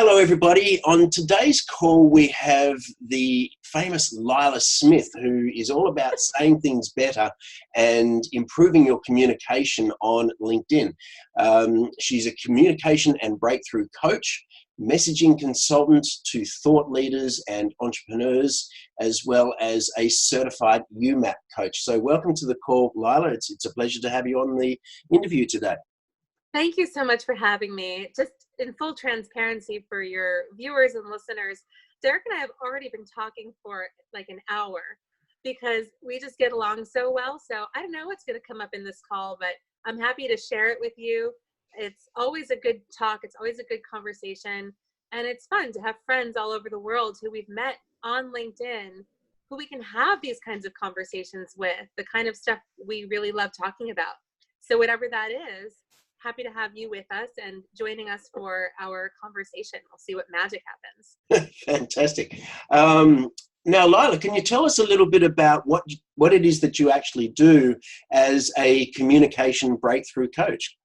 hello everybody. On today's call we have the famous Lila Smith, who is all about saying things better and improving your communication on LinkedIn. She's a communication and breakthrough coach, messaging consultant to thought leaders and entrepreneurs, as well as a certified YouMap coach. So welcome to the call, Lila. It's a pleasure to have you on the interview today. Thank you so much for having me. Just in full transparency for your viewers and listeners, Derek and I have already been talking for like an hour because we just get along so well. So I don't know what's going to come up in this call, but I'm happy to share it with you. It's always a good talk. It's always a good conversation. And it's fun to have friends all over the world who we've met on LinkedIn, who we can have these kinds of conversations with, the kind of stuff we really love talking about. So whatever that is, happy to have you with us and joining us for our conversation. We'll see what magic happens. Fantastic. Now, Lila, can you tell us a little bit about what it is that you actually do as a communication breakthrough coach?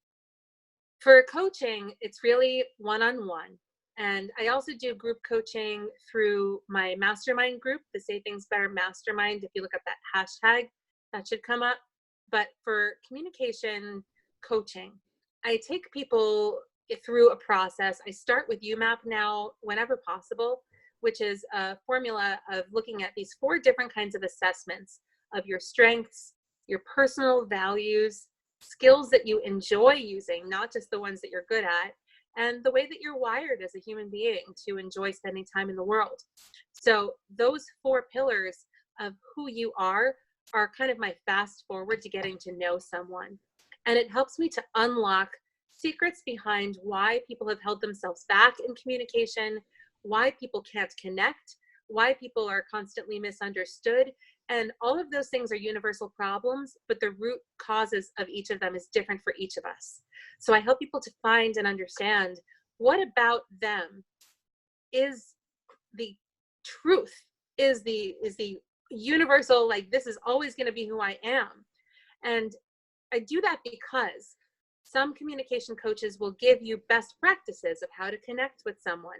For coaching, it's really one-on-one. And I also do group coaching through my mastermind group, the Say Things Better Mastermind. If you look up that hashtag, that should come up. But for communication coaching, I take people through a process. I start with YouMap now whenever possible, which is a formula of looking at these 4 different kinds of assessments of your strengths, your personal values, skills that you enjoy using, not just the ones that you're good at, and the way that you're wired as a human being to enjoy spending time in the world. So those 4 pillars of who you are kind of my fast forward to getting to know someone. And it helps me to unlock secrets behind why people have held themselves back in communication, why people can't connect, why people are constantly misunderstood. And all of those things are universal problems, but the root causes of each of them is different for each of us. So I help people to find and understand what about them is the truth, is the universal, like this is always going to be who I am. And I do that because some communication coaches will give you best practices of how to connect with someone.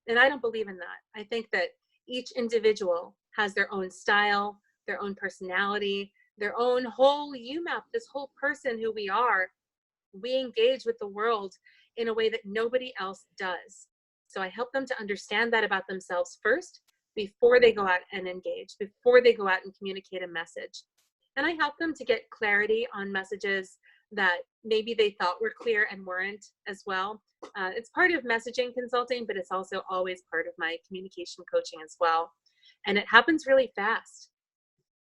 And I don't believe in that. I think that each individual has their own style, their own personality, their own whole YouMap, this whole person who we are. We engage with the world in a way that nobody else does. So I help them to understand that about themselves first before they go out and engage, before they go out and communicate a message. And I help them to get clarity on messages that maybe they thought were clear and weren't as well. It's part of messaging consulting, but it's also always part of my communication coaching as well. And it happens really fast.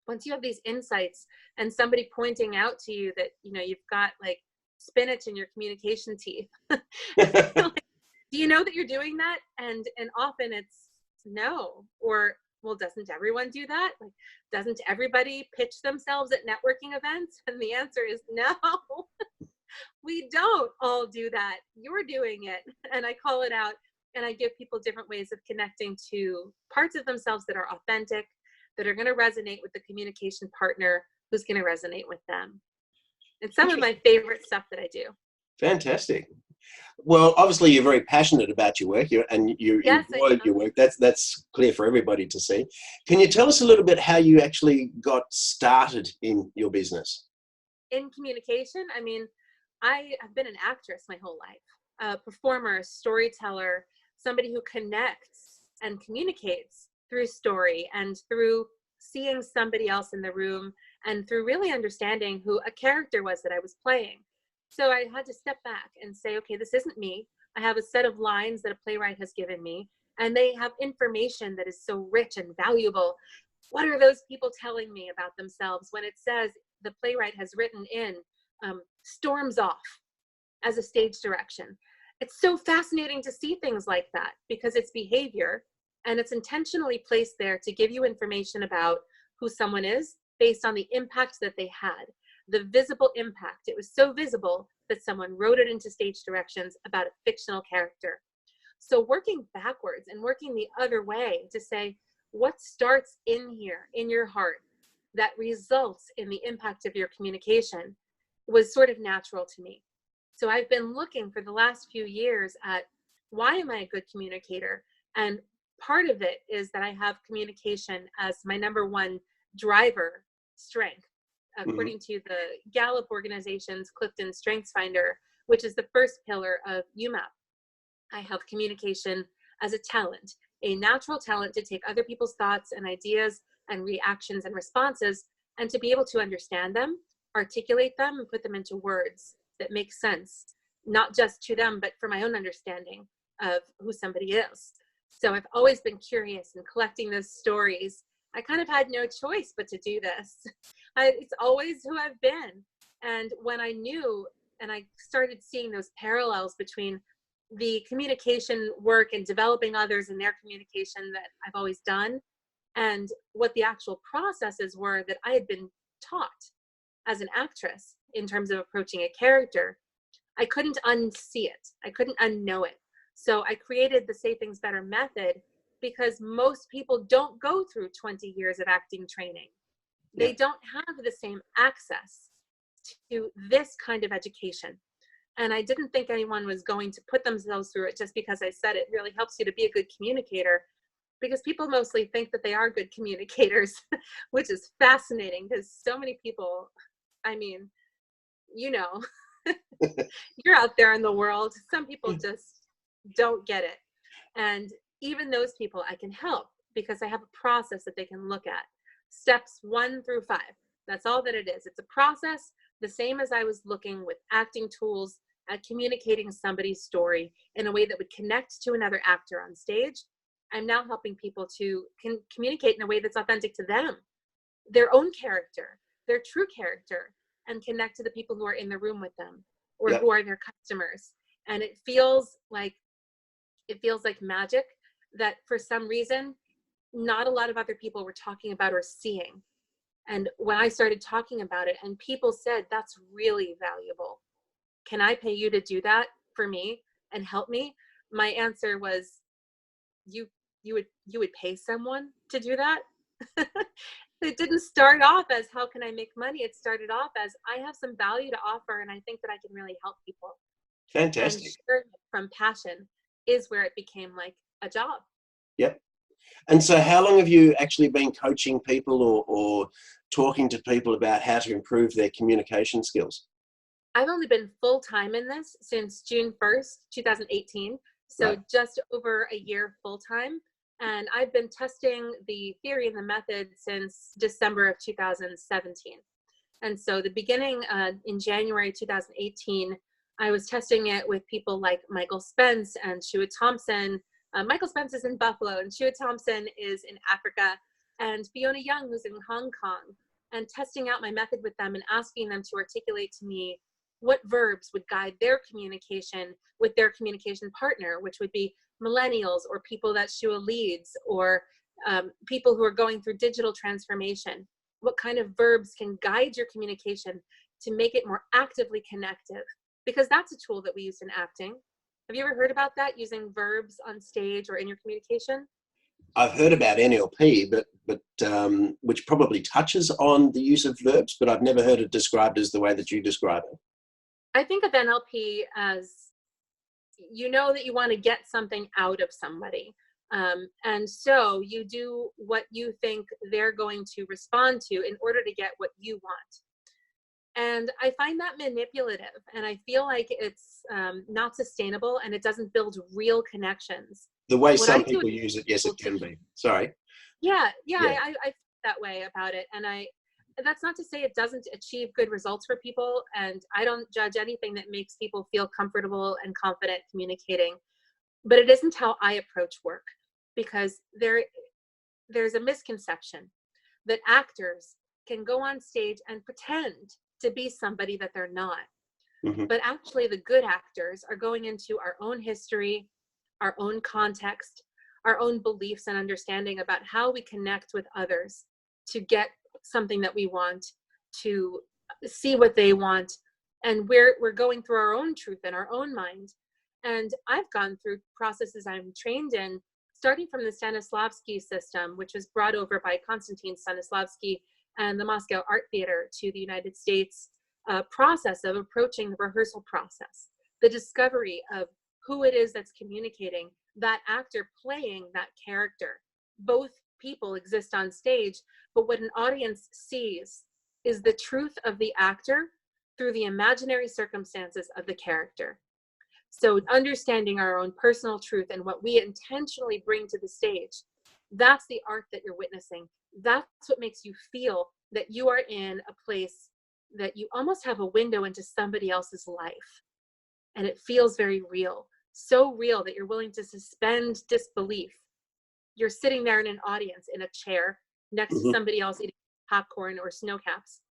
Once you have these insights and somebody pointing out to you that, you know, you've got like spinach in your communication teeth, like, do you know that you're doing that? And often it's no, or well, doesn't everyone do that? Like, doesn't everybody pitch themselves at networking events? And the answer is no, we don't all do that. You're doing it. And I call it out and I give people different ways of connecting to parts of themselves that are authentic, that are going to resonate with the communication partner who's going to resonate with them. It's some of my favorite stuff that I do. Fantastic. Well, obviously you're very passionate about your work and you Yes, enjoy your work. That's clear for everybody to see. Can you tell us a little bit how you actually got started in your business? In communication, I mean, I have been an actress my whole life, a performer, storyteller, somebody who connects and communicates through story and through seeing somebody else in the room and through really understanding who a character was that I was playing. So I had to step back and say, okay, this isn't me. I have a set of lines that a playwright has given me, and they have information that is so rich and valuable. What are those people telling me about themselves when it says the playwright has written in storms off as a stage direction? It's so fascinating to see things like that because it's behavior and it's intentionally placed there to give you information about who someone is based on the impact that they had. The visible impact. It was so visible that someone wrote it into stage directions about a fictional character. So working backwards and working the other way to say, what starts in here, in your heart, that results in the impact of your communication was sort of natural to me. So I've been looking for the last few years at why am I a good communicator? And part of it is that I have communication as my number one driver strength, Mm-hmm. according to the Gallup organization's Clifton Strengths Finder, which is the first pillar of YouMap. I have communication as a talent, a natural talent to take other people's thoughts and ideas and reactions and responses and to be able to understand them, articulate them, and put them into words that make sense, not just to them, but for my own understanding of who somebody is. So I've always been curious and collecting those stories. I kind of had no choice but to do this. It's always who I've been. And when I knew and I started seeing those parallels between the communication work and developing others in their communication that I've always done and what the actual processes were that I had been taught as an actress in terms of approaching a character, I couldn't unsee it. I couldn't unknow it. So I created the Say Things Better method because most people don't go through 20 years of acting training. They don't have the same access to this kind of education. And I didn't think anyone was going to put themselves through it just because I said it really helps you to be a good communicator, because people mostly think that they are good communicators, which is fascinating because so many people, I mean, you know, you're out there in the world. Some people just don't get it. And even those people I can help because I have a process that they can look at. Steps 1 through 5. That's all that it is. It's a process, the same as I was looking with acting tools at communicating somebody's story in a way that would connect to another actor on stage. I'm now helping people to communicate in a way that's authentic to them, their own character, their true character, and connect to the people who are in the room with them or who are their customers. And it feels like magic that for some reason, not a lot of other people were talking about or seeing. And when I started talking about it and people said, that's really valuable. Can I pay you to do that for me and help me? My answer was, you would pay someone to do that? It didn't start off as how can I make money? It started off as I have some value to offer and I think that I can really help people. Fantastic. And sharing it from passion is where it became like a job. Yep. And so how long have you actually been coaching people or talking to people about how to improve their communication skills? I've only been full-time in this since June 1st, 2018. So just over a year full-time. And I've been testing the theory and the method since December of 2017. And so the beginning in January 2018, I was testing it with people like Michael Spence and Shua Thompson. Michael Spence is in Buffalo and Shua Thompson is in Africa, and Fiona Young, who's in Hong Kong, and testing out my method with them and asking them to articulate to me what verbs would guide their communication with their communication partner, which would be millennials or people that Shua leads or people who are going through digital transformation. What kind of verbs can guide your communication to make it more actively connective? Because that's a tool that we use in acting. Have you ever heard about that, using verbs on stage or in your communication? I've heard about NLP, but which probably touches on the use of verbs, but I've never heard it described as the way that you describe it. I think of NLP as, you know, that you want to get something out of somebody. And so you do what you think they're going to respond to in order to get what you want. And I find that manipulative, and I feel like it's not sustainable, and it doesn't build real connections. The way some people use it, yes, it can be. Sorry. Yeah. I feel that way about it. And that's not to say it doesn't achieve good results for people. And I don't judge anything that makes people feel comfortable and confident communicating. But it isn't how I approach work, because there's a misconception that actors can go on stage and pretend to be somebody that they're not. Mm-hmm. But actually the good actors are going into our own history, our own context, our own beliefs and understanding about how we connect with others to get something that we want, to see what they want. And we're going through our own truth in our own mind. And I've gone through processes I'm trained in, starting from the Stanislavski system, which was brought over by Konstantin Stanislavski and the Moscow Art Theater to the United States, process of approaching the rehearsal process, the discovery of who it is that's communicating, that actor playing that character. Both people exist on stage, but what an audience sees is the truth of the actor through the imaginary circumstances of the character. So understanding our own personal truth and what we intentionally bring to the stage, that's the art that you're witnessing. That's what makes you feel that you are in a place that you almost have a window into somebody else's life. And it feels very real, so real that you're willing to suspend disbelief. You're sitting there in an audience in a chair next to somebody else eating popcorn or snow caps.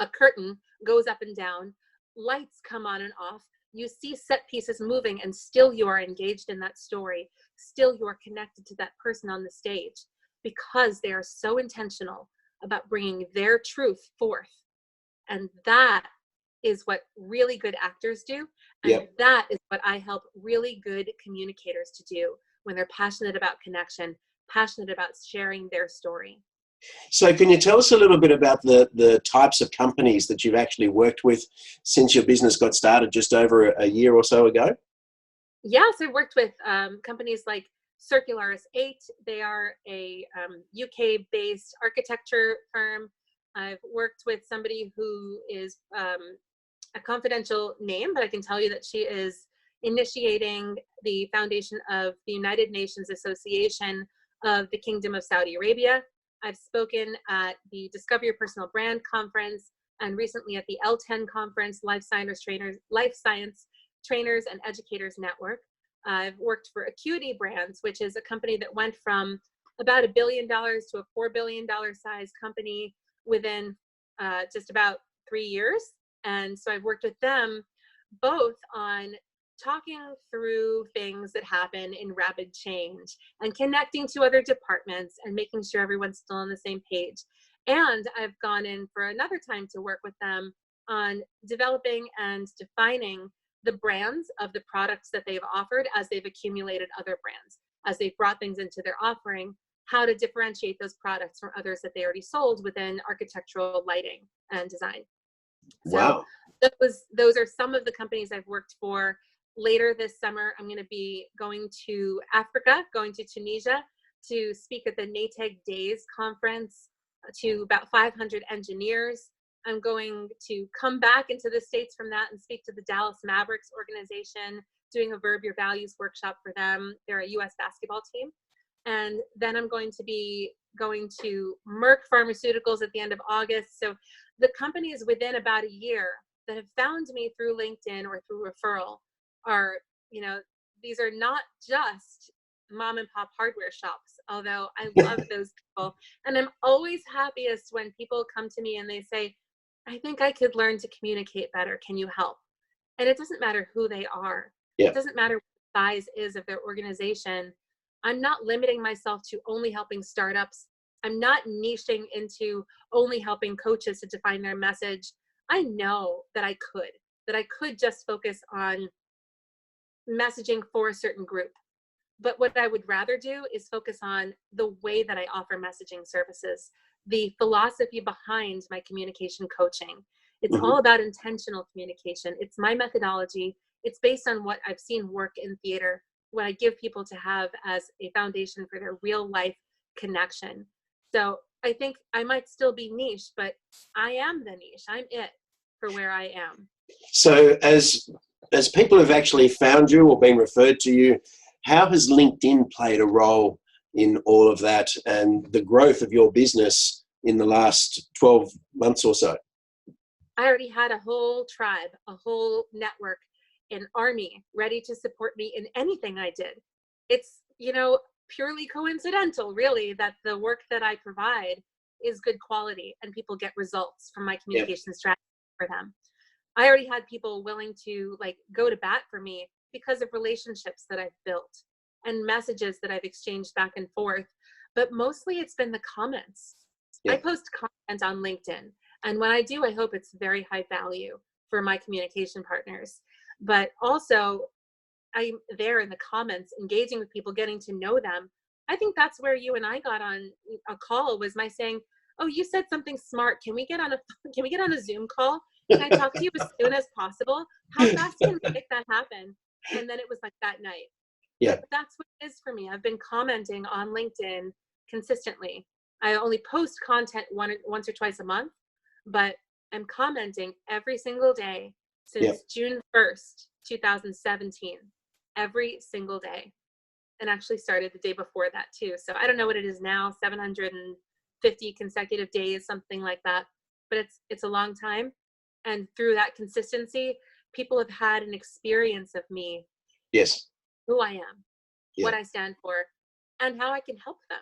A curtain goes up and down, lights come on and off. You see set pieces moving, and still you are engaged in that story. Still you are connected to that person on the stage because they are so intentional about bringing their truth forth. And that is what really good actors do. And that is what I help really good communicators to do when they're passionate about connection, passionate about sharing their story. So can you tell us a little bit about the types of companies that you've actually worked with since your business got started just over a year or so ago? Yes, I've worked with companies like Circularis 8. They are a UK-based architecture firm. I've worked with somebody who is a confidential name, but I can tell you that she is initiating the foundation of the United Nations Association of the Kingdom of Saudi Arabia. I've spoken at the Discover Your Personal Brand Conference and recently at the L10 Conference, Life Science Trainers and Educators Network. I've worked for Acuity Brands, which is a company that went from about $1 billion to a $4 billion size company within just about 3 years. And so I've worked with them both on talking through things that happen in rapid change and connecting to other departments and making sure everyone's still on the same page. And I've gone in for another time to work with them on developing and defining the brands of the products that they've offered as they've accumulated other brands, as they've brought things into their offering, how to differentiate those products from others that they already sold within architectural lighting and design. Wow. So those are some of the companies I've worked for. Later this summer, I'm going to be going to Africa, going to Tunisia to speak at the NATEG Days conference to about 500 engineers. I'm going to come back into the States from that and speak to the Dallas Mavericks organization, doing a Verb Your Values workshop for them. They're a US basketball team. And then I'm going to be going to Merck Pharmaceuticals at the end of August. So the companies within about a year that have found me through LinkedIn or through referral are, you know, these are not just mom and pop hardware shops, although I love those people. And I'm always happiest when people come to me and they say, I think I could learn to communicate better. Can you help? And it doesn't matter who they are. It doesn't matter what the size is of their organization. I'm not limiting myself to only helping startups. I'm not niching into only helping coaches to define their message. I know that I could just focus on messaging for a certain group. But what I would rather do is focus on the way that I offer messaging services, the philosophy behind my communication coaching. It's all about intentional communication. It's my methodology. It's based on what I've seen work in theater, what I give people to have as a foundation for their real life connection. So I think I might still be niche, but I am the niche. I'm it for where I am. So as people have actually found you or been referred to you, how has LinkedIn played a role in all of that and the growth of your business in the last 12 months or so? I already had a whole tribe, a whole network, an army ready to support me in anything I did. It's, you know, purely coincidental, really, that the work that I provide is good quality and people get results from my communication strategy for them. I already had people willing to go to bat for me because of relationships that I've built and messages that I've exchanged back and forth. But mostly it's been the comments. I post content on LinkedIn. And when I do, I hope it's very high value for my communication partners. But also, I'm there in the comments, engaging with people, getting to know them. I think that's where you and I got on a call, was my saying, oh, you said something smart. Can we get on a Zoom call? Can I talk to you as soon as possible? How fast can we make that happen? and then it was like that night. Yeah. But that's what it is for me. I've been commenting on LinkedIn consistently. I only post content once or twice a month, but I'm commenting every single day since June 1st, 2017, every single day. And actually started the day before that too. So I don't know what it is now, 750 consecutive days, something like that. But it's a long time. And through that consistency, people have had an experience of me. Yes. Who I am, what I stand for, and how I can help them.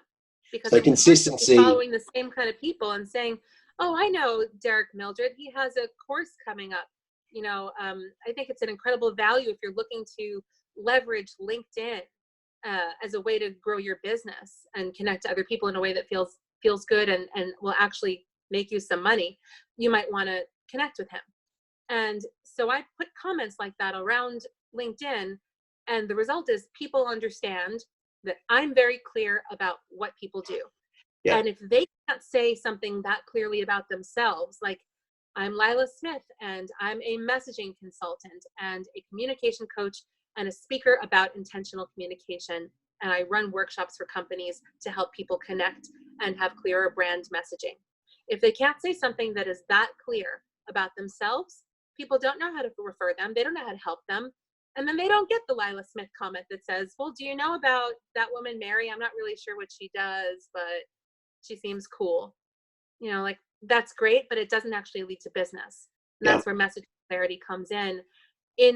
Because so I'm consistency, following the same kind of people and saying, oh, I know Derek Mildred, he has a course coming up. You know, I think it's an incredible value if you're looking to leverage LinkedIn as a way to grow your business and connect to other people in a way that feels good and will actually make you some money. You might want to connect with him. And so I put comments like that around LinkedIn, and the result is people understand that I'm very clear about what people do. Yeah. And if they can't say something that clearly about themselves, like I'm Lila Smith and I'm a messaging consultant and a communication coach and a speaker about intentional communication, and I run workshops for companies to help people connect and have clearer brand messaging. If they can't say something that is that clear about themselves, people don't know how to refer them. They don't know how to help them. And then they don't get the Lila Smith comment that says, well, do you know about that woman, Mary? I'm not really sure what she does, but she seems cool. You know, like that's great, but it doesn't actually lead to business. And that's where message clarity comes in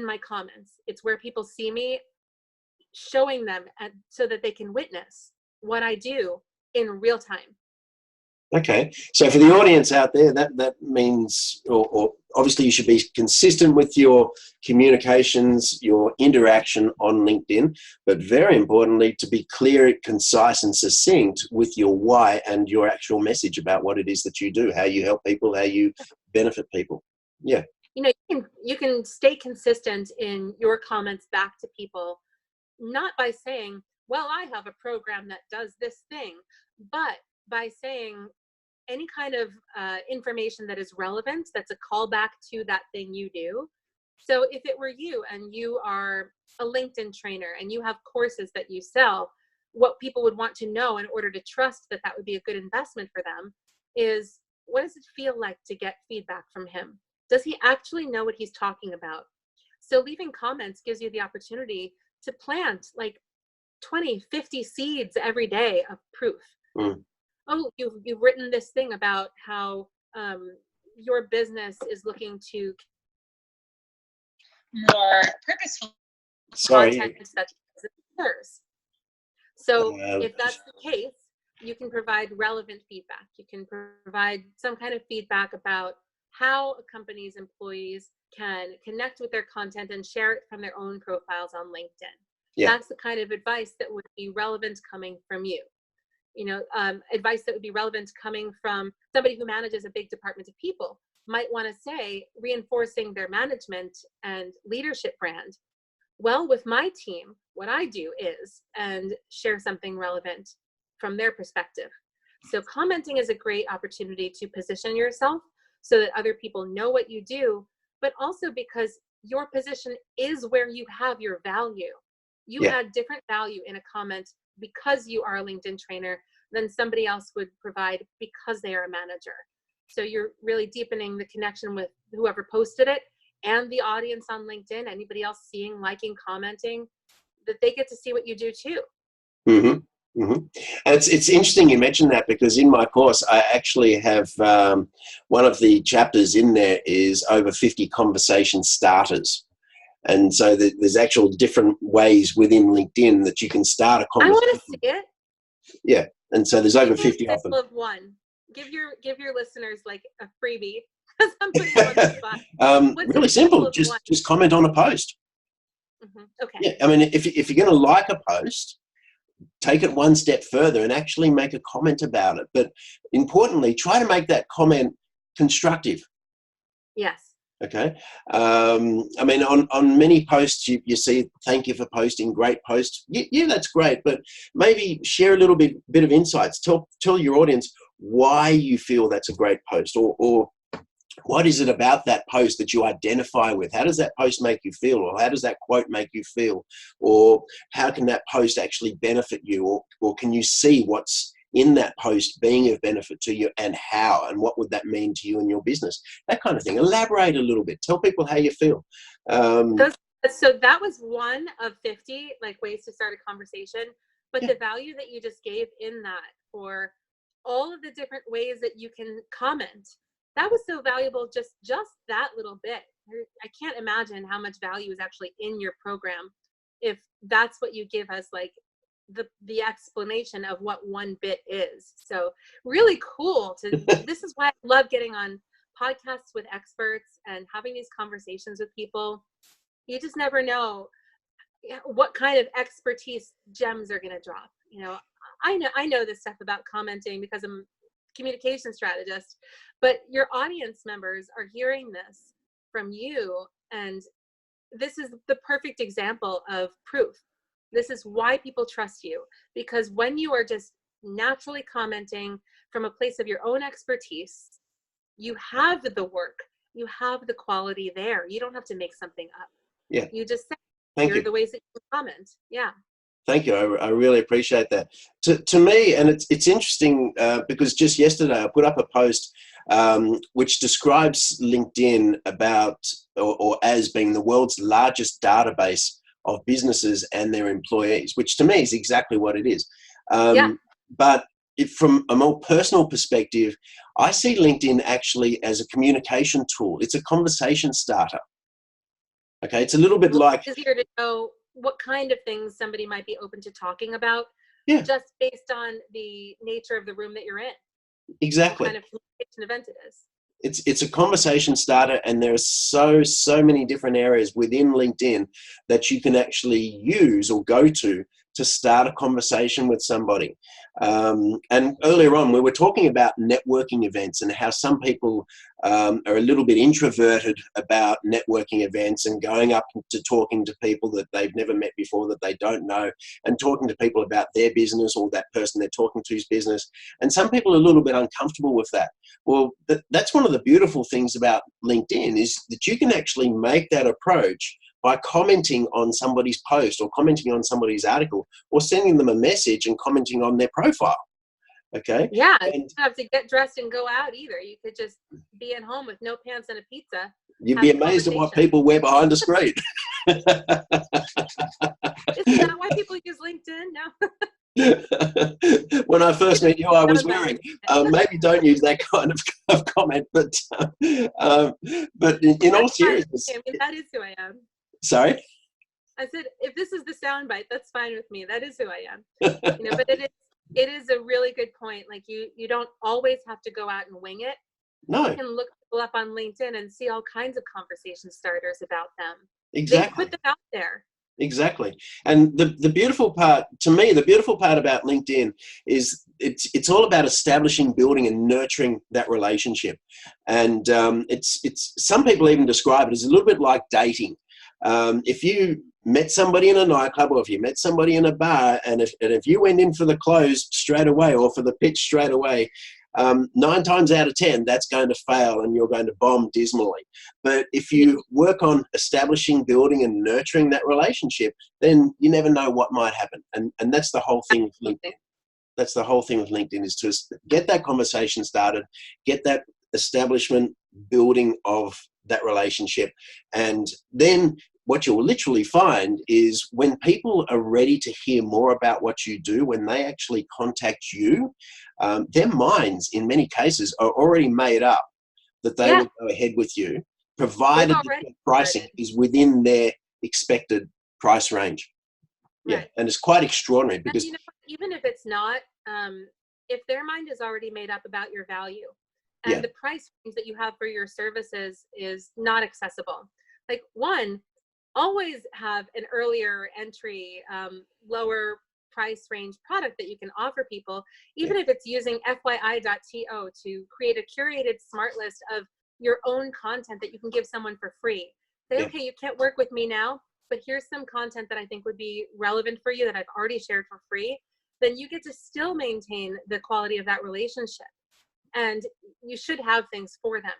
my comments. It's where people see me showing them so that they can witness what I do in real time. Okay, so for the audience out there, that means, or obviously you should be consistent with your communications, your interaction on LinkedIn, but very importantly, to be clear, concise and succinct with your why and your actual message about what it is that you do, how you help people, how you benefit people. Yeah. You know, you can stay consistent in your comments back to people, not by saying, well, I have a program that does this thing, but by saying any kind of information that is relevant, that's a callback to that thing you do. So if it were you and you are a LinkedIn trainer and you have courses that you sell, what people would want to know in order to trust that that would be a good investment for them is, what does it feel like to get feedback from him? Does he actually know what he's talking about? So leaving comments gives you the opportunity to plant like 20, 50 seeds every day of proof. Oh, you've written this thing about how your business is looking to more purposeful content such as yours. So if that's the case, you can provide relevant feedback. You can provide some kind of feedback about how a company's employees can connect with their content and share it from their own profiles on LinkedIn. That's the kind of advice that would be relevant coming from you. You know, advice that would be relevant coming from somebody who manages a big department of people might want to say, reinforcing their management and leadership brand. Well, with my team, what I do is, and share something relevant from their perspective. So commenting is a great opportunity to position yourself so that other people know what you do, but also because your position is where you have your value. You add different value in a comment because you are a LinkedIn trainer than somebody else would provide because they are a manager. So you're really deepening the connection with whoever posted it and the audience on LinkedIn, anybody else seeing, liking, commenting, that they get to see what you do too. And it's interesting you mentioned that, because in my course I actually have one of the chapters in there is over 50 conversation starters. And so there's actual different ways within LinkedIn that you can start a conversation. I want to see it. Yeah, and so there's over 50 of them. Of one. Give your listeners like a freebie. Really simple. Just comment on a post. Okay. Yeah, I mean, if you're going to like a post, take it one step further and actually make a comment about it. But importantly, try to make that comment constructive. Yes. Okay. I mean, on many posts, you see, thank you for posting, great post. Yeah, that's great. But maybe share a little bit of insights. Tell your audience why you feel that's a great post, or What is it about that post that you identify with? How does that post make you feel? Or how does that quote make you feel? Or how can that post actually benefit you? Or can you see what's in that post being of benefit to you, and how, and what would that mean to you and your business? That kind of thing. Elaborate a little bit. Tell people how you feel. So that was one of 50 like ways to start a conversation. But Yeah. the value that you just gave in that, for all of the different ways that you can comment, that was so valuable. Just that little bit. I can't imagine how much value is actually in your program if that's what you give us, like the explanation of what one bit is. So really cool this is why I love getting on podcasts with experts and having these conversations with people. You just never know what kind of expertise gems are going to drop. I know this stuff about commenting because I'm a communication strategist, but your audience members are hearing this from you, and this is the perfect example of proof. This is why people trust you, because when you are just naturally commenting from a place of your own expertise, you have the work, you have the quality there. You don't have to make something up. Yeah. You just say, Thank here are you. the ways that you can comment. Yeah. Thank you. I really appreciate that. To me, and it's interesting because just yesterday I put up a post which describes LinkedIn about or as being the world's largest database of businesses and their employees, which to me is exactly what it is. But from a more personal perspective, I see LinkedIn actually as a communication tool. It's a conversation starter. Okay, it's a little bit like easier to know what kind of things somebody might be open to talking about, just based on the nature of the room that you're in. Exactly. What kind of communication event it is. It's a conversation starter, and there are so many different areas within LinkedIn that you can actually use or go to start a conversation with somebody. And earlier on, we were talking about networking events and how some people are a little bit introverted about networking events and going up to talking to people that they've never met before, that they don't know, and talking to people about their business or that person they're talking to's business. And some people are a little bit uncomfortable with that. Well, that's one of the beautiful things about LinkedIn, is that you can actually make that approach by commenting on somebody's post or commenting on somebody's article or sending them a message and commenting on their profile. Okay. Yeah, you don't have to get dressed and go out either. You could just be at home with no pants and a pizza. You'd be amazed at what people wear behind a screen. Isn't that why people use LinkedIn now? When I first met you, I was wearing. Maybe don't use that kind of comment, but in all seriousness, I mean, that is who I am. Sorry? I said, if this is the soundbite, that's fine with me. That is who I am. But it is a really good point. Like you don't always have to go out and wing it. No. You can look people up on LinkedIn and see all kinds of conversation starters about them. Exactly. They put them out there. Exactly. And the beautiful part, to me, the beautiful part about LinkedIn is it's all about establishing, building, and nurturing that relationship. And it's some people even describe it as a little bit like dating. If you met somebody in a nightclub, or if you met somebody in a bar, and if you went in for the close straight away or for the pitch straight away, 9 times out of 10, that's going to fail and you're going to bomb dismally. But if you work on establishing, building, and nurturing that relationship, then you never know what might happen. And that's the whole thing with LinkedIn. That's the whole thing with LinkedIn, is to get that conversation started, get that establishment, building of that relationship. And then what you'll literally find is when people are ready to hear more about what you do, when they actually contact you, their minds in many cases are already made up that they will go ahead with you, provided that the pricing is within their expected price range. Yeah, and it's quite extraordinary because even if it's not, if their mind is already made up about your value and the price range that you have for your services is not accessible, like always have an earlier entry, lower price range product that you can offer people, even if it's using FYI.to to create a curated smart list of your own content that you can give someone for free. Say, okay, you can't work with me now, but here's some content that I think would be relevant for you that I've already shared for free. Then you get to still maintain the quality of that relationship. And you should have things for them.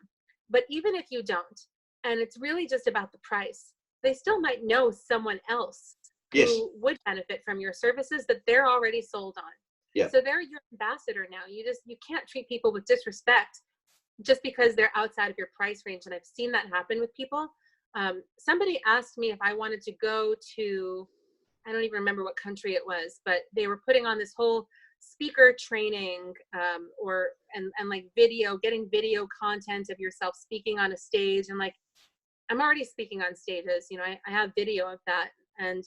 But even if you don't, and it's really just about the price, they still might know someone else Yes. who would benefit from your services that they're already sold on. Yeah. So they're your ambassador now. You can't treat people with disrespect just because they're outside of your price range. And I've seen that happen with people. Somebody asked me if I wanted to go to, I don't even remember what country it was, but they were putting on this whole speaker training, and like getting video content of yourself speaking on a stage. And like, I'm already speaking on stages, I have video of that. And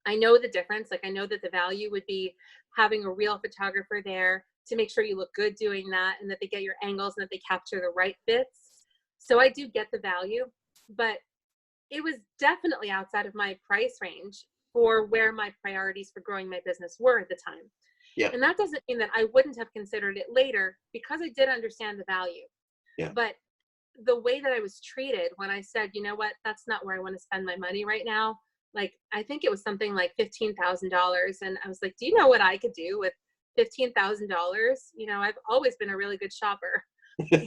I know the difference. Like, I know that the value would be having a real photographer there to make sure you look good doing that, and that they get your angles and that they capture the right bits. So I do get the value, but it was definitely outside of my price range for where my priorities for growing my business were at the time. Yeah. And that doesn't mean that I wouldn't have considered it later, because I did understand the value. Yeah. But the way that I was treated when I said, you know what, that's not where I want to spend my money right now. Like, I think it was something like $15,000. And I was like, do you know what I could do with $15,000? I've always been a really good shopper,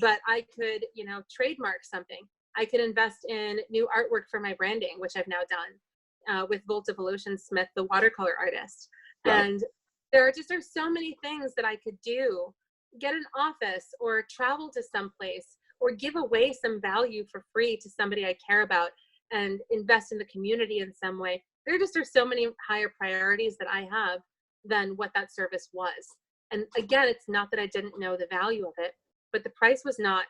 but I could, trademark something. I could invest in new artwork for my branding, which I've now done with Lila Smith, the watercolor artist. Right. And there's so many things that I could do. Get an office, or travel to someplace, or give away some value for free to somebody I care about, and invest in the community in some way. There are so many higher priorities that I have than what that service was. And again, it's not that I didn't know the value of it, but the price was not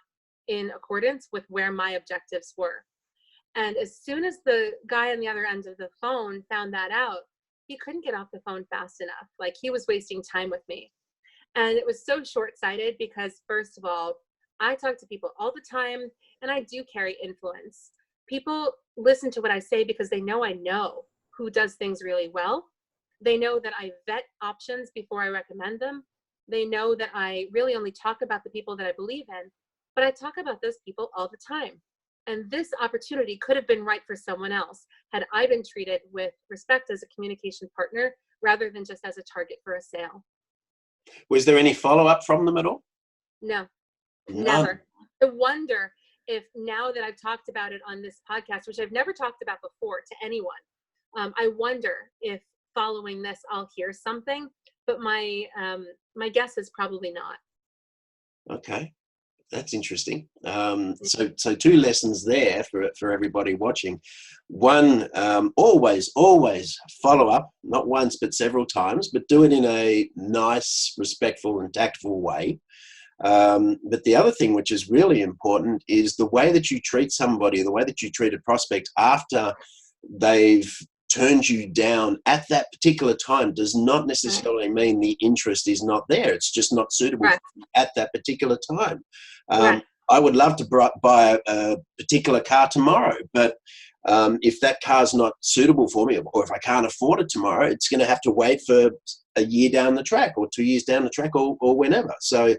in accordance with where my objectives were. And as soon as the guy on the other end of the phone found that out, he couldn't get off the phone fast enough. Like, he was wasting time with me. And it was so short-sighted because, first of all, I talk to people all the time, and I do carry influence. People listen to what I say because they know I know who does things really well. They know that I vet options before I recommend them. They know that I really only talk about the people that I believe in, but I talk about those people all the time. And this opportunity could have been right for someone else had I been treated with respect as a communication partner rather than just as a target for a sale. Was there any follow-up from them at all? No, None. never. I wonder if, now that I've talked about it on this podcast, which I've never talked about before to anyone, I wonder if following this I'll hear something, but my guess is probably not. Okay. That's interesting. So two lessons there for everybody watching. One, always follow up, not once but several times, but do it in a nice, respectful and tactful way. But the other thing, which is really important, is the way that you treat somebody, the way that you treat a prospect after they've turned you down at that particular time does not necessarily mean the interest is not there. It's just not suitable Right. at that particular time. Right. I would love to buy a particular car tomorrow, but if that car's not suitable for me, or if I can't afford it tomorrow, it's going to have to wait for a year down the track, or 2 years down the track, or whenever. So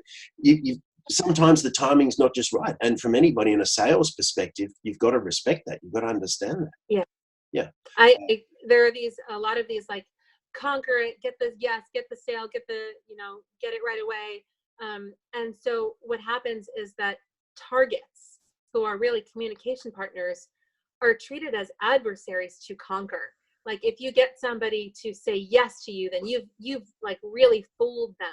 sometimes the timing's not just right. And from anybody in a sales perspective, you've got to respect that. You've got to understand that. Yeah. Yeah. There are a lot of these, like, conquer it, get the yes, get the sale, get it right away. And so what happens is that targets, who are really communication partners, are treated as adversaries to conquer. Like, if you get somebody to say yes to you, then you've like really fooled them.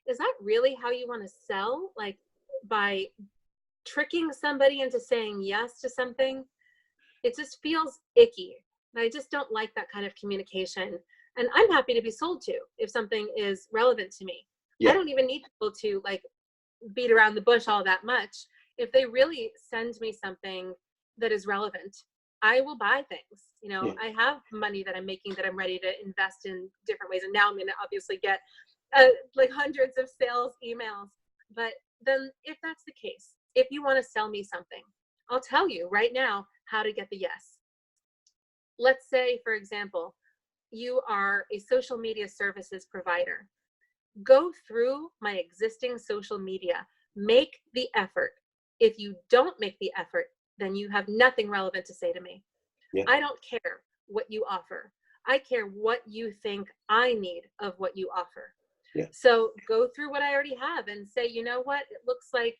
Is that really how you want to sell? Like, by tricking somebody into saying yes to something? It just feels icky. I just don't like that kind of communication. And I'm happy to be sold to if something is relevant to me. Yeah. I don't even need people to like beat around the bush all that much. If they really send me something that is relevant, I will buy things. Yeah. I have money that I'm making that I'm ready to invest in different ways. And now I'm going to obviously get like hundreds of sales emails. But then, if that's the case, if you want to sell me something, I'll tell you right now how to get the yes. Let's say, for example, you are a social media services provider. Go through my existing social media. Make the effort. If you don't make the effort, then you have nothing relevant to say to me. Yeah. I don't care what you offer. I care what you think I need of what you offer. Yeah. So go through what I already have and say, you know what, it looks like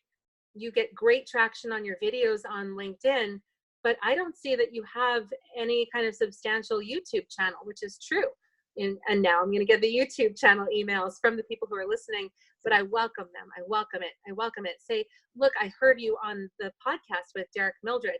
You get great traction on your videos on LinkedIn, but I don't see that you have any kind of substantial YouTube channel, which is true. And now I'm going to get the YouTube channel emails from the people who are listening, but I welcome them. I welcome it. I welcome it. Say, look, I heard you on the podcast with Derek Mildred,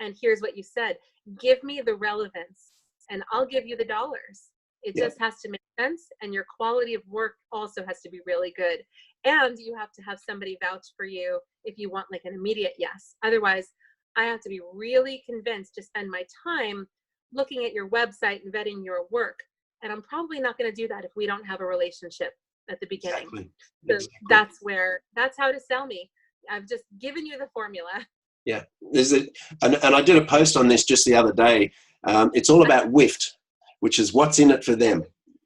and here's what you said. Give me the relevance, and I'll give you the dollars. It just has to make sense, and your quality of work also has to be really good. And you have to have somebody vouch for you if you want like an immediate yes. Otherwise, I have to be really convinced to spend my time looking at your website and vetting your work. And I'm probably not going to do that if we don't have a relationship at the beginning. So that's how to sell me. I've just given you the formula. Yeah, and I did a post on this just the other day. It's all about WIFT, which is what's in it for them.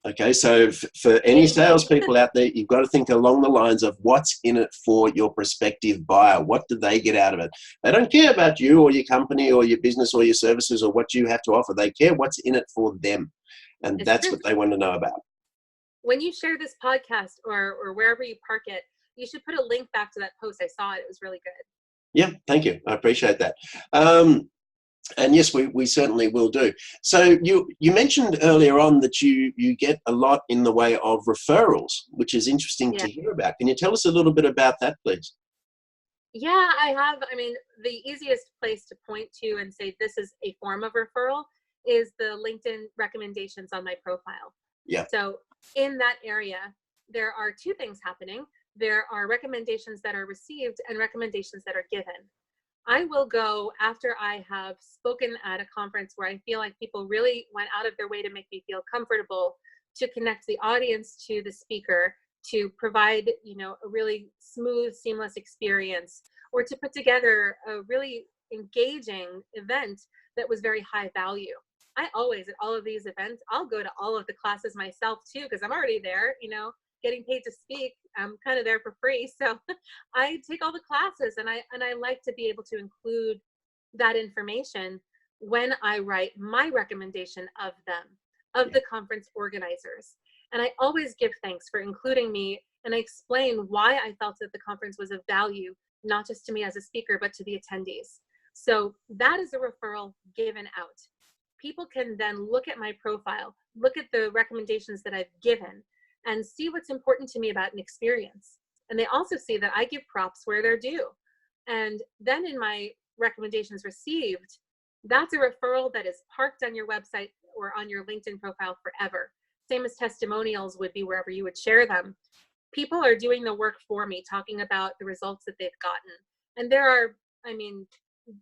Okay, so for any salespeople out there, you've got to think along the lines of what's in it for your prospective buyer. What do they get out of it? They don't care about you or your company or your business or your services or what you have to offer. They care what's in it for them. And that's what they want to know about. When you share this podcast or wherever you park it, you should put a link back to that post. I saw it. It was really good. Yeah, thank you. I appreciate that. And yes, we certainly will do. So you mentioned earlier on that you get a lot in the way of referrals, which is interesting to hear about. Can you tell us a little bit about that, please? Yeah, I have. I mean, the easiest place to point to and say this is a form of referral is the LinkedIn recommendations on my profile. Yeah. So in that area, there are two things happening. There are recommendations that are received and recommendations that are given. I will go after I have spoken at a conference where I feel like people really went out of their way to make me feel comfortable, to connect the audience to the speaker, to provide, a really smooth, seamless experience, or to put together a really engaging event that was very high value. I always, at all of these events, I'll go to all of the classes myself too, because I'm already there, getting paid to speak. I'm kind of there for free. So I take all the classes, and I like to be able to include that information when I write my recommendation of them, of the conference organizers. And I always give thanks for including me, and I explain why I felt that the conference was of value, not just to me as a speaker, but to the attendees. So that is a referral given out. People can then look at my profile, look at the recommendations that I've given, and see what's important to me about an experience. And they also see that I give props where they're due. And then in my recommendations received, that's a referral that is parked on your website or on your LinkedIn profile forever. Same as testimonials would be wherever you would share them. People are doing the work for me, talking about the results that they've gotten. And there are,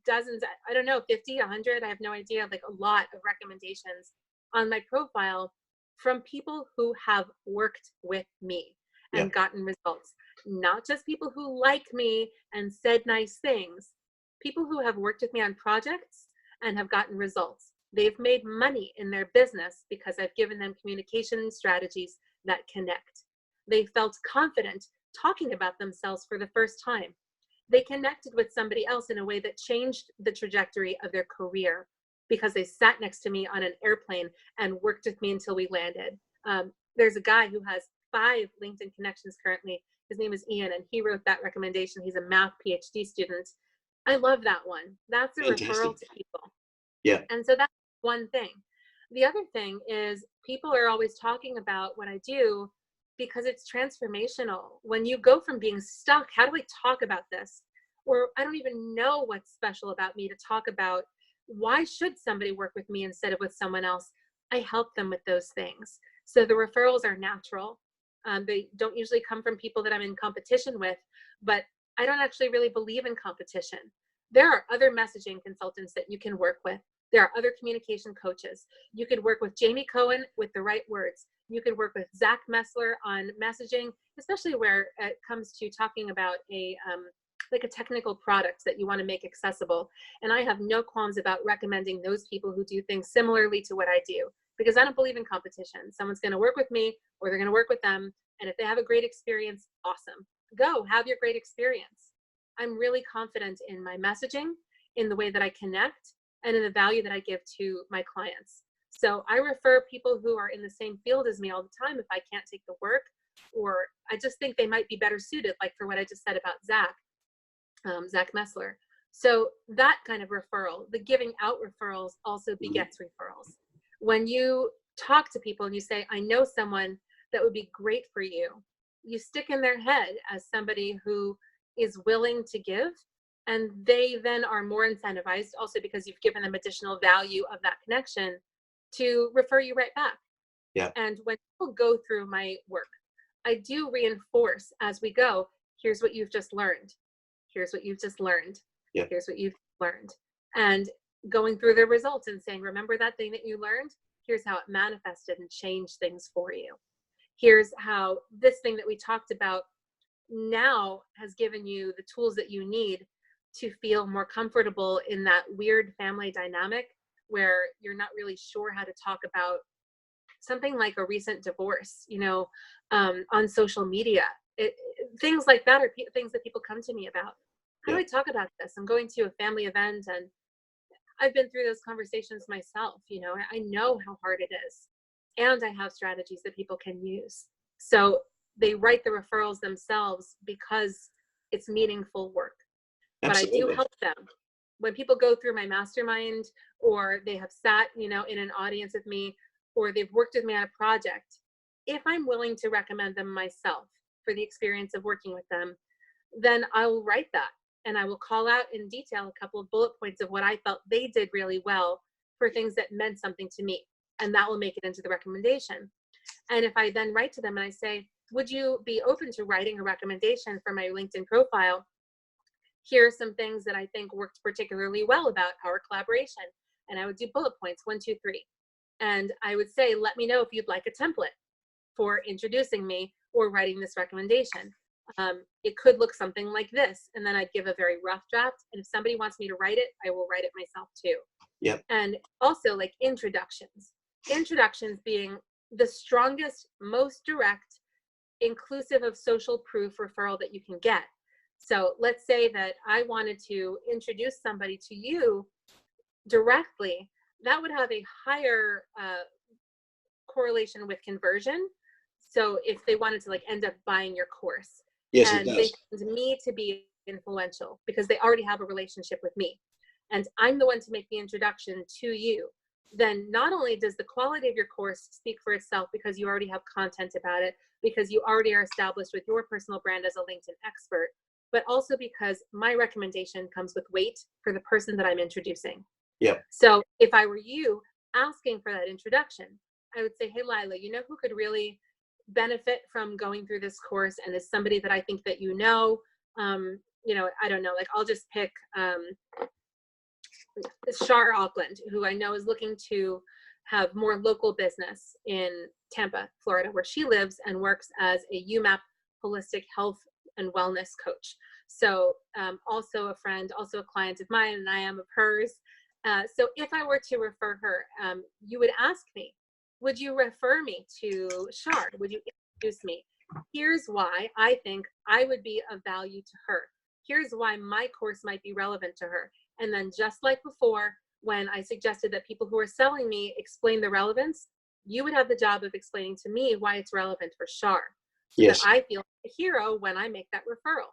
dozens, I don't know, 50, 100, I have no idea, like a lot of recommendations on my profile from people who have worked with me and gotten results. Not just people who like me and said nice things, people who have worked with me on projects and have gotten results. They've made money in their business because I've given them communication strategies that connect. They felt confident talking about themselves for the first time. They connected with somebody else in a way that changed the trajectory of their career because they sat next to me on an airplane and worked with me until we landed. There's a guy who has 5 LinkedIn connections currently. His name is Ian, and he wrote that recommendation. He's a math PhD student. I love that one. That's a referral to people. Yeah. And so that's one thing. The other thing is people are always talking about what I do because it's transformational. When you go from being stuck, how do I talk about this? Or I don't even know what's special about me to talk about. Why should somebody work with me instead of with someone else? I help them with those things. So the referrals are natural. They don't usually come from people that I'm in competition with, but I don't actually really believe in competition. There are other messaging consultants that you can work with. There are other communication coaches. You could work with Jamie Cohen with the right words. You could work with Zach Messler on messaging, especially where it comes to talking about a technical product that you want to make accessible. And I have no qualms about recommending those people who do things similarly to what I do, because I don't believe in competition. Someone's going to work with me or they're going to work with them. And if they have a great experience, awesome. Go have your great experience. I'm really confident in my messaging, in the way that I connect, and in the value that I give to my clients. So I refer people who are in the same field as me all the time if I can't take the work, or I just think they might be better suited, like for what I just said about Zach. Zach Messler. So that kind of referral, the giving out referrals also begets referrals. When you talk to people and you say, I know someone that would be great for you, you stick in their head as somebody who is willing to give, and they then are more incentivized also because you've given them additional value of that connection to refer you right back. Yeah. And when people go through my work, I do reinforce as we go, here's what you've just learned. Here's what you've just learned. Yeah. Here's what you've learned. And going through the results and saying, remember that thing that you learned? Here's how it manifested and changed things for you. Here's how this thing that we talked about now has given you the tools that you need to feel more comfortable in that weird family dynamic where you're not really sure how to talk about something like a recent divorce, on social media. Things like that are things that people come to me about. How do I talk about this? I'm going to a family event and I've been through those conversations myself. I know how hard it is. And I have strategies that people can use. So they write the referrals themselves because it's meaningful work. Absolutely. But I do help them. When people go through my mastermind, or they have sat, in an audience with me, or they've worked with me on a project, if I'm willing to recommend them myself for the experience of working with them, then I'll write that. And I will call out in detail a couple of bullet points of what I felt they did really well for things that meant something to me. And that will make it into the recommendation. And if I then write to them and I say, would you be open to writing a recommendation for my LinkedIn profile? Here are some things that I think worked particularly well about our collaboration. And I would do bullet points, 1, 2, 3. And I would say, let me know if you'd like a template for introducing me or writing this recommendation. It could look something like this. And then I'd give a very rough draft. And if somebody wants me to write it, I will write it myself too. Yep. And also like introductions being the strongest, most direct, inclusive of social proof referral that you can get. So let's say that I wanted to introduce somebody to you directly. That would have a higher correlation with conversion. So if they wanted to end up buying your course, yes, and they found me to be influential because they already have a relationship with me, and I'm the one to make the introduction to you, then not only does the quality of your course speak for itself because you already have content about it, because you already are established with your personal brand as a LinkedIn expert, but also because my recommendation comes with weight for the person that I'm introducing. Yeah. So if I were you asking for that introduction, I would say, hey, Lila, who could really benefit from going through this course and is somebody that I think that I don't know, I'll just pick Shar Auckland, who I know is looking to have more local business in Tampa, Florida, where she lives and works as a YouMap holistic health and wellness coach. So also a friend, also a client of mine, and I am of hers. So if I were to refer her, you would ask me, would you refer me to Shar? Would you introduce me? Here's why I think I would be of value to her. Here's why my course might be relevant to her. And then just like before, when I suggested that people who are selling me explain the relevance, you would have the job of explaining to me why it's relevant for Shar. So yes. that I feel like a hero when I make that referral.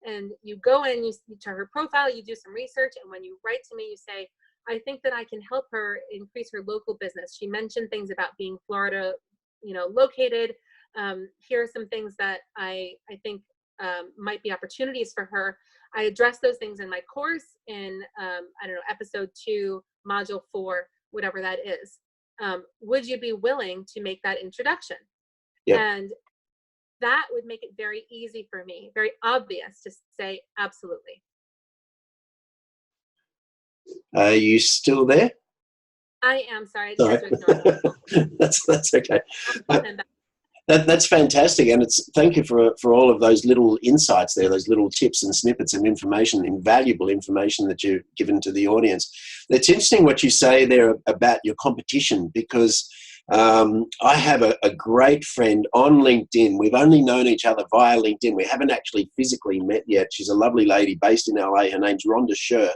And you go in, you to her profile, you do some research, and when you write to me, you say, I think that I can help her increase her local business. She mentioned things about being Florida, located. Here are some things that I think might be opportunities for her. I address those things in my course in, episode 2, module 4, whatever that is. Would you be willing to make that introduction? Yep. And that would make it very easy for me, very obvious to say, absolutely. Are you still there? I am sorry. I just had to ignore that's okay. That's fantastic, and thank you for all of those little insights there, those little tips and snippets of information, invaluable information that you've given to the audience. It's interesting what you say there about your competition, because I have a great friend on LinkedIn. We've only known each other via LinkedIn. We haven't actually physically met yet. She's a lovely lady based in LA. Her name's Rhonda Scher.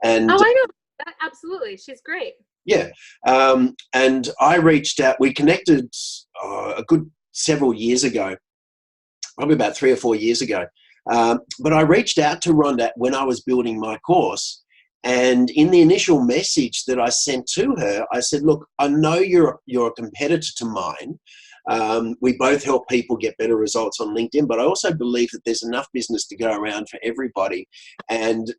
And oh, I know. Absolutely. She's great. Yeah. And I reached out. We connected a good several years ago, probably about 3 or 4 years ago. But I reached out to Rhonda when I was building my course. And in the initial message that I sent to her, I said, look, I know you're a competitor to mine. We both help people get better results on LinkedIn, but I also believe that there's enough business to go around for everybody. And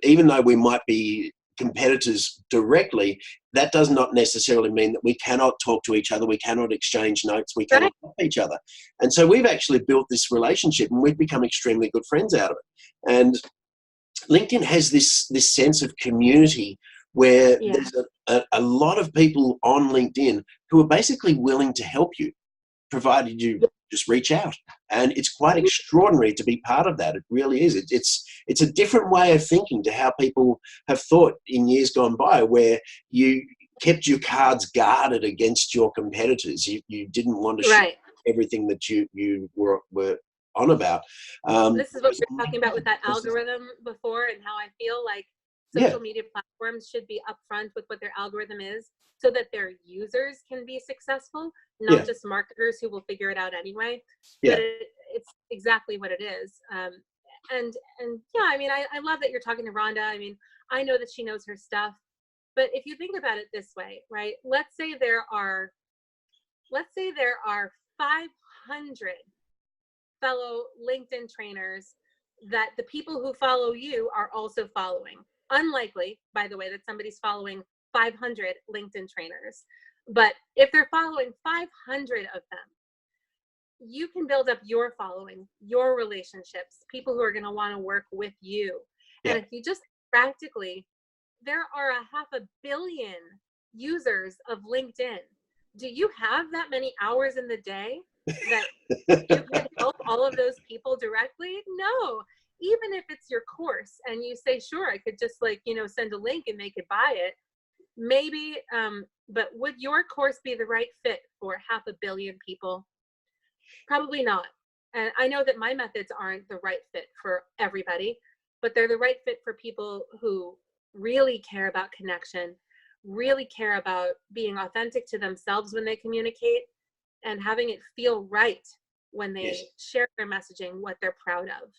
even though we might be competitors directly, that does not necessarily mean that we cannot talk to each other, we cannot exchange notes, we cannot help each other. And so we've actually built this relationship and we've become extremely good friends out of it. And LinkedIn has this sense of community where there's a lot of people on LinkedIn who are basically willing to help you, provided you just reach out. And it's quite extraordinary to be part of that. It really is. It's a different way of thinking to how people have thought in years gone by, where you kept your cards guarded against your competitors. You didn't want to share everything that you were on about. This is what we were talking about with that algorithm before, and how I feel like social media platforms should be upfront with what their algorithm is, so that their users can be successful, not just marketers who will figure it out anyway. But it's exactly what it is. And yeah, I mean, I love that you're talking to Rhonda. I mean, I know that she knows her stuff. But if you think about it this way, right? Let's say there are 500 fellow LinkedIn trainers that the people who follow you are also following. Unlikely, by the way, that somebody's following 500 LinkedIn trainers. But if they're following 500 of them, you can build up your following, your relationships, people who are going to want to work with you. And if you just practically, there are 500 million users of LinkedIn. Do you have that many hours in the day that you can help all of those people directly? No. Even if it's your course and you say, sure, I could just send a link and they could buy it. Maybe, but would your course be the right fit for 500 million people? Probably not. And I know that my methods aren't the right fit for everybody, but they're the right fit for people who really care about connection, really care about being authentic to themselves when they communicate, and having it feel right when they share their messaging, what they're proud of.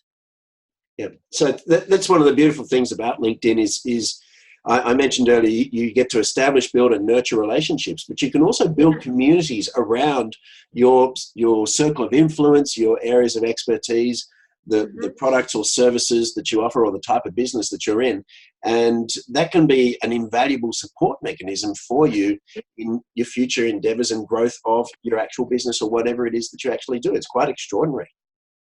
Yeah. So that's one of the beautiful things about LinkedIn is I mentioned earlier, you get to establish, build, and nurture relationships, but you can also build communities around your circle of influence, your areas of expertise, the products or services that you offer, or the type of business that you're in. And that can be an invaluable support mechanism for you in your future endeavors and growth of your actual business or whatever it is that you actually do. It's quite extraordinary.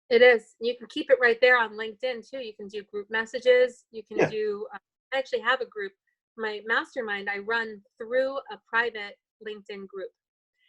It is. You can keep it right there on LinkedIn too. You can do group messages. You can do, I actually have a group, my mastermind, I run through a private LinkedIn group.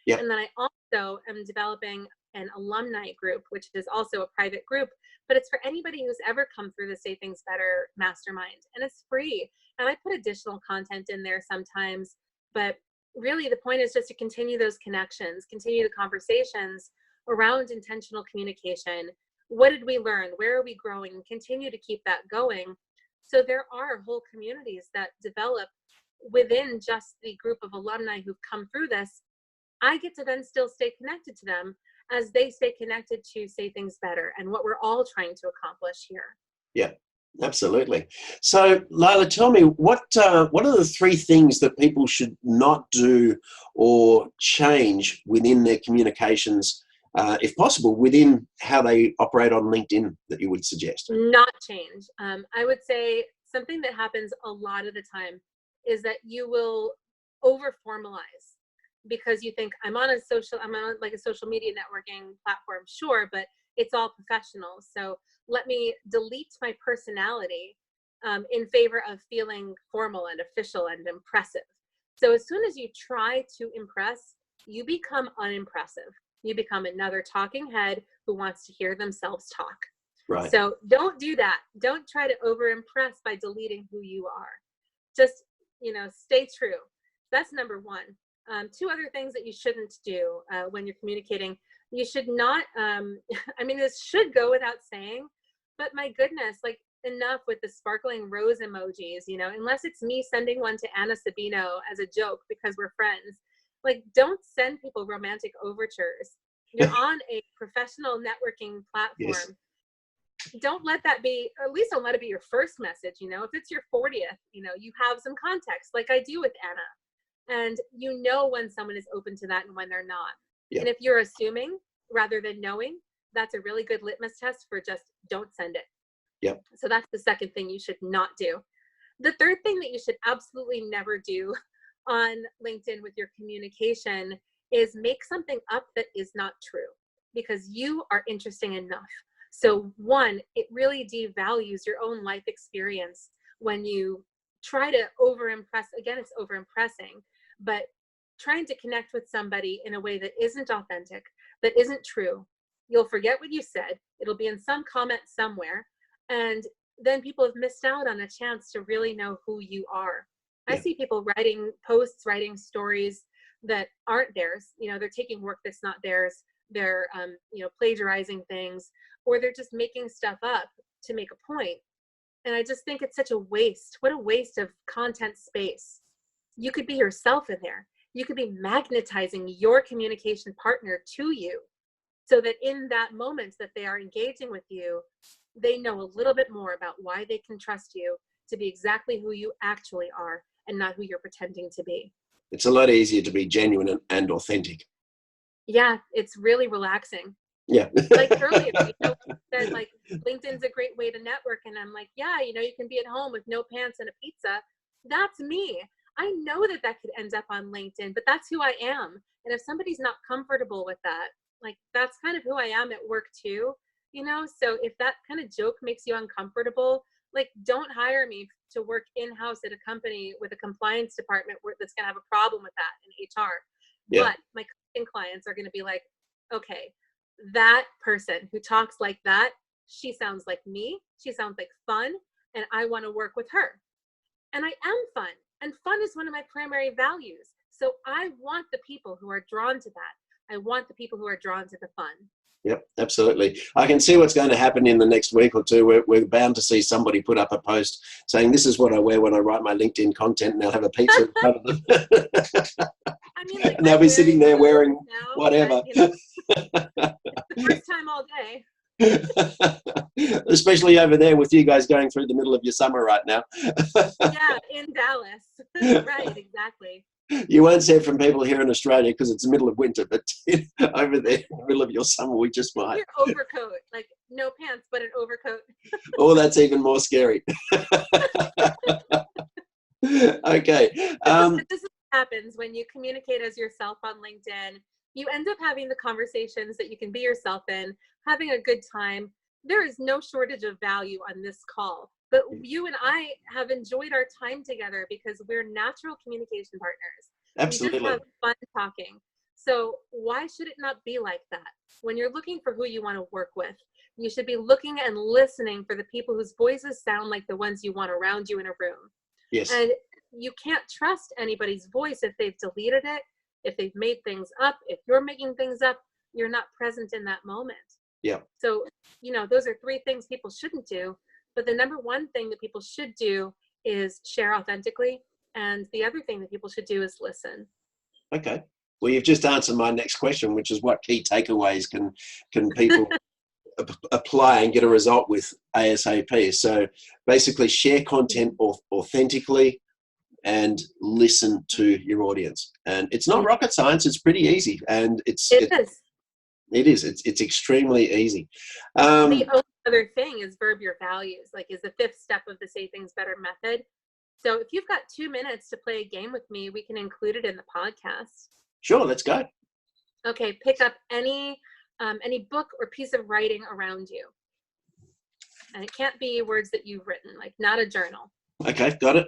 And then I also am developing an alumni group, which is also a private group, but it's for anybody who's ever come through the Say Things Better mastermind, and it's free. And I put additional content in there sometimes, but really the point is just to continue those connections, continue the conversations around intentional communication. What did we learn? Where are we growing? Continue to keep that going. So there are whole communities that develop within just the group of alumni who've come through this. I get to then still stay connected to them as they stay connected to Say Things Better and what we're all trying to accomplish here. Yeah, absolutely. So, Lila, tell me, what are the 3 things that people should not do or change within their communications, if possible, within how they operate on LinkedIn that you would suggest? Not change. I would say something that happens a lot of the time is that you will over formalize, because you think I'm on a social media networking platform, sure, but it's all professional. So let me delete my personality in favor of feeling formal and official and impressive. So as soon as you try to impress, you become unimpressive. You become another talking head who wants to hear themselves talk. Right. So don't do that. Don't try to over impress by deleting who you are. Just, stay true. That's number 1. 2 other things that you shouldn't do when you're communicating. You should not, this should go without saying, but my goodness, enough with the sparkling rose emojis, unless it's me sending one to Anna Sabino as a joke because we're friends. Don't send people romantic overtures. You're on a professional networking platform. don't let that be, or at least don't let it be your first message. If it's your 40th, you have some context like I do with Anna, and when someone is open to that and when they're not. Yeah. And if you're assuming rather than knowing, that's a really good litmus test for just don't send it. Yep. So that's the second thing you should not do. The third thing that you should absolutely never do on LinkedIn with your communication is make something up that is not true, because you are interesting enough. So one, it really devalues your own life experience when you try to over-impress. Again, it's over-impressing, but trying to connect with somebody in a way that isn't authentic, that isn't true. You'll forget what you said. It'll be in some comment somewhere. And then people have missed out on a chance to really know who you are. Yeah. I see people writing posts, writing stories that aren't theirs. They're taking work that's not theirs. They're, plagiarizing things, or they're just making stuff up to make a point. And I just think it's such a waste. What a waste of content space. You could be yourself in there. You could be magnetizing your communication partner to you, so that in that moment that they are engaging with you, they know a little bit more about why they can trust you to be exactly who you actually are and not who you're pretending to be. It's a lot easier to be genuine and authentic. Yeah, it's really relaxing. Yeah. Like earlier, said like LinkedIn's a great way to network, and I'm like, yeah, you can be at home with no pants and a pizza. That's me. I know that could end up on LinkedIn, but that's who I am. And if somebody's not comfortable with that, like that's kind of who I am at work too, So if that kind of joke makes you uncomfortable, like don't hire me to work in-house at a company with a compliance department that's going to have a problem with that in HR. Yeah. But my coaching clients are going to be like, okay, that person who talks like that, she sounds like me. She sounds like fun, and I want to work with her. And I am fun, and fun is one of my primary values. So I want the people who are drawn to that. I want the people who are drawn to the fun. Yep, absolutely. I can see what's going to happen in the next week or two. We're bound to see somebody put up a post saying, this is what I wear when I write my LinkedIn content, and they'll have a pizza in front of them. I mean, like, and they'll be sitting there wearing now, whatever. But, it's the first time all day. Especially over there with you guys going through the middle of your summer right now. Yeah, in Dallas. Right, exactly. You won't see it from people here in Australia because it's the middle of winter, but over there in the middle of your summer, we just might. Your overcoat, like no pants, but an overcoat. Oh, that's even more scary. Okay. This is what happens when you communicate as yourself on LinkedIn. You end up having the conversations that you can be yourself in, having a good time. There is no shortage of value on this call, but you and I have enjoyed our time together because we're natural communication partners. Absolutely. We just have fun talking. So why should it not be like that? When you're looking for who you want to work with, you should be looking and listening for the people whose voices sound like the ones you want around you in a room. Yes. And you can't trust anybody's voice if they've deleted it, if they've made things up. If you're making things up, you're not present in that moment. Yeah. So, those are three things people shouldn't do. But the number one thing that people should do is share authentically. And the other thing that people should do is listen. Okay. Well, you've just answered my next question, which is what key takeaways can people apply and get a result with ASAP. So basically share content authentically and listen to your audience. And it's not rocket science. It's pretty easy. And it is. It's extremely easy. The only other thing is verb your values, like is the fifth step of the Say Things Better method. So if you've got 2 minutes to play a game with me, we can include it in the podcast. Sure, let's go. Okay, pick up any book or piece of writing around you. And it can't be words that you've written, like not a journal. Okay, got it.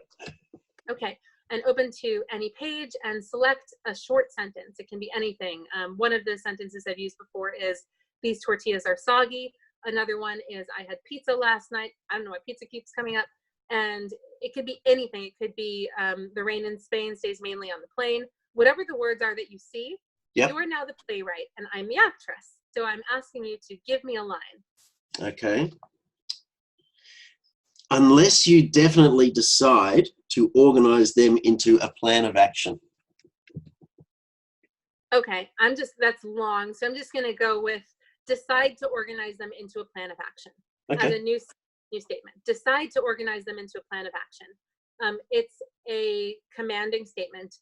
Okay, and open to any page and select a short sentence. It can be anything. One of the sentences I've used before is, these tortillas are soggy. Another one is, I had pizza last night. I don't know why pizza keeps coming up. And it could be anything. It could be, the rain in Spain stays mainly on the plain. Whatever the words are that you see, you are now the playwright and I'm the actress. So I'm asking you to give me a line. Okay. Unless you definitely decide to organize them into a plan of action. Okay, that's long. So I'm just going to go with decide to organize them into a plan of action. as Okay. a new statement. Decide to organize them into a plan of action. It's a commanding statement.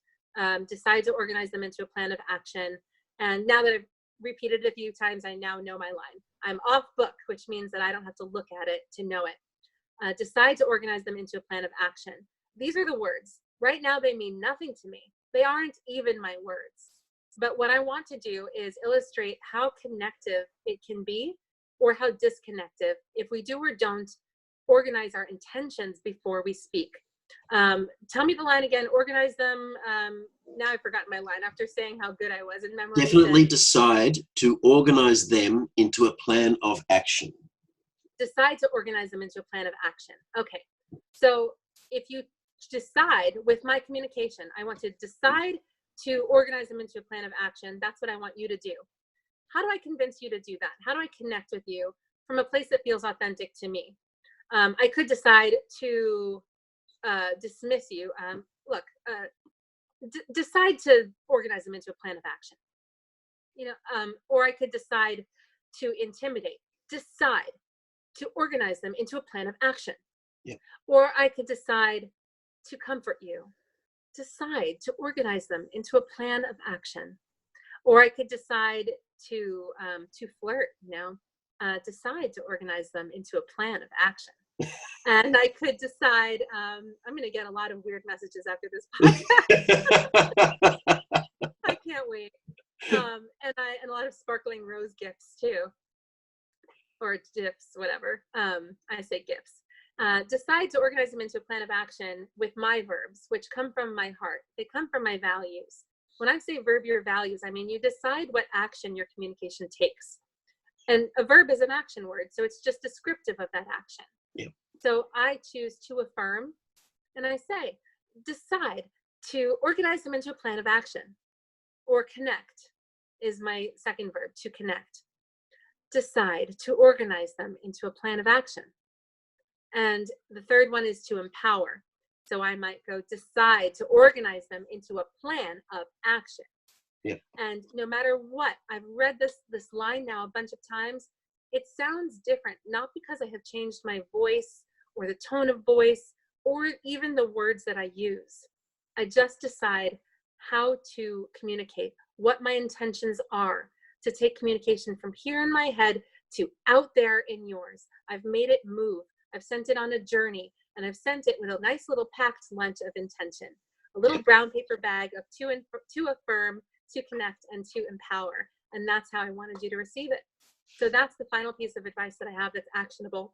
Decide to organize them into a plan of action. And now that I've repeated it a few times, I now know my line. I'm off book, which means that I don't have to look at it to know it. Decide to organize them into a plan of action. These are the words. Right now, they mean nothing to me. They aren't even my words. But what I want to do is illustrate how connective it can be, or how disconnective if we do or don't organize our intentions before we speak. Tell me the line again. Organize them. Now I've forgotten my line after saying how good I was in memory. Definitely decide to organize them into a plan of action. Decide to organize them into a plan of action. Okay. So if you decide with my communication, I want to decide to organize them into a plan of action. That's what I want you to do. How do I convince you to do that? How do I connect with you from a place that feels authentic to me? I could decide to dismiss you. Decide to organize them into a plan of action. Or I could decide to intimidate. Decide to organize them into a plan of action. Yeah. Or I could decide to comfort you. Decide to organize them into a plan of action. Or I could decide to flirt, decide to organize them into a plan of action. And I could decide, I'm going to get a lot of weird messages after this podcast. I can't wait. And a lot of sparkling rose gifts too, or dips, whatever. I say gifts. Decide to organize them into a plan of action with my verbs, which come from my heart. They come from my values. When I say verb your values, I mean you decide what action your communication takes. And a verb is an action word, so it's just descriptive of that action. Yeah. So I choose to affirm, and I say, decide to organize them into a plan of action. Or connect is my second verb, to connect. Decide to organize them into a plan of action. And the third one is to empower. So I might go decide to organize them into a plan of action. Yeah. And no matter what, I've read this line now a bunch of times. It sounds different, not because I have changed my voice or the tone of voice or even the words that I use. I just decide how to communicate, what my intentions are, to take communication from here in my head to out there in yours. I've made it move. I've sent it on a journey, and I've sent it with a nice little packed lunch of intention, a little brown paper bag of to affirm, to connect, and to empower. And that's how I wanted you to receive it. So that's the final piece of advice that I have that's actionable.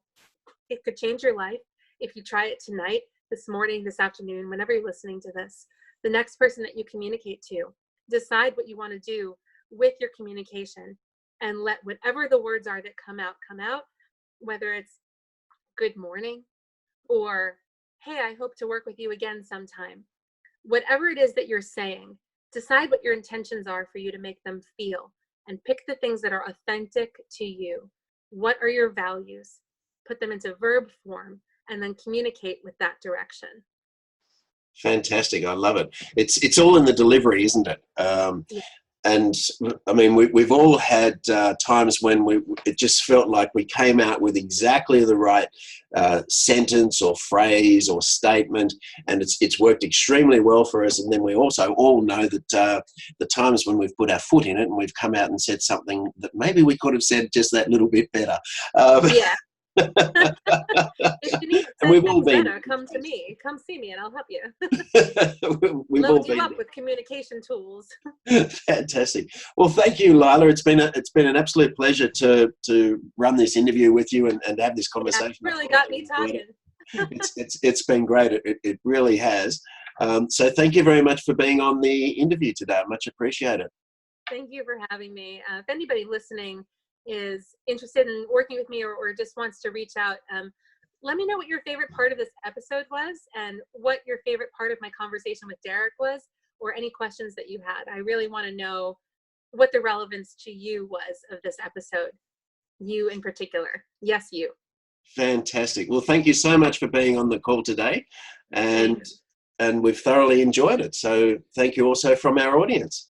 It could change your life if you try it tonight, this morning, this afternoon, whenever you're listening to this. The next person that you communicate to, decide what you want to do with your communication, and let whatever the words are that come out, whether it's good morning or, hey, I hope to work with you again sometime. Whatever it is that you're saying, decide what your intentions are for you to make them feel, and pick the things that are authentic to you. What are your values? Put them into verb form, and then communicate with that direction. Fantastic. I love it. It's all in the delivery, isn't it? Yeah. And I mean, we've all had times when it just felt like we came out with exactly the right sentence or phrase or statement, and it's worked extremely well for us. And then we also all know that the times when we've put our foot in it and we've come out and said something that maybe we could have said just that little bit better. Yeah. If you need And we've all been better, come to me. Come see me, and I'll help you. we've Load all you been up with communication tools. Fantastic. Well, thank you, Lila. It's been an absolute pleasure to run this interview with you and have this conversation. Yeah, really got me talking. It's been great. It really has. So thank you very much for being on the interview today. Much appreciated. Thank you for having me. If anybody listening is interested in working with me or just wants to reach out, let me know what your favorite part of this episode was and what your favorite part of my conversation with Derek was, or any questions that you had. I really want to know what the relevance to you was of this episode. You in particular. Yes, you. Fantastic. Well, thank you so much for being on the call today, and we've thoroughly enjoyed it. So thank you also from our audience.